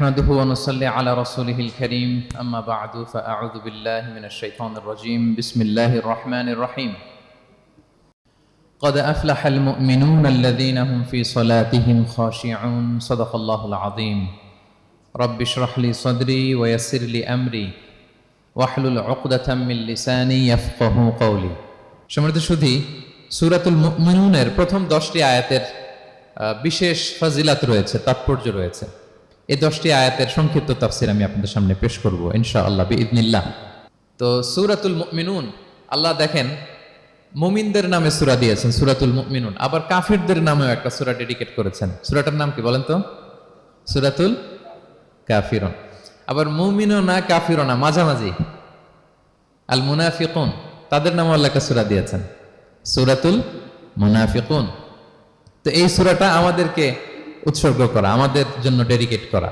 نحمده ونصلي على رسوله الكريم أما بعد فأعوذ بالله من الشيطان الرجيم بسم الله الرحمن الرحيم قد أفلح المؤمنون الذين هم في صلاتهم خاشعون صدق الله العظيم رب اشرح لي صدري ويسر لي أمري واحلل عقدة من لساني يفقه قولي সম্মানিত সুধী সূরাতুল মুমিনুনের প্রথম 10টি আয়াতের বিশেষ ফজিলত রয়েছে, তাৎপর্য রয়েছে। এই 10টি আয়াতের সংক্ষিপ্ত তাফসীর আমি আপনাদের সামনে পেশ করব ইনশাআল্লাহ বিইذنিল্লাহ। তো সূরাতুল মুমিনুন, আল্লাহ দেখেন মুমিনদের নামে সূরা দিয়েছেন সূরাতুল মুমিনুন, আবার কাফিরদের নামেও একটা সূরা ডেডিকেট করেছেন। সূরাটার নাম কি বলেন তো? সূরাতুল কাফিরুন। আবার মুমিনুনা কাফিরুনা মাঝামাঝি আল মুনাফিকুন, তাদের নামে আল্লাহ একটা সূরা দিয়েছেন সূরাতুল মুনাফিকুন। তো এই সূরাটা আমাদেরকে উৎসর্গ করা, আমাদের জন্য ডেডিকেট করা।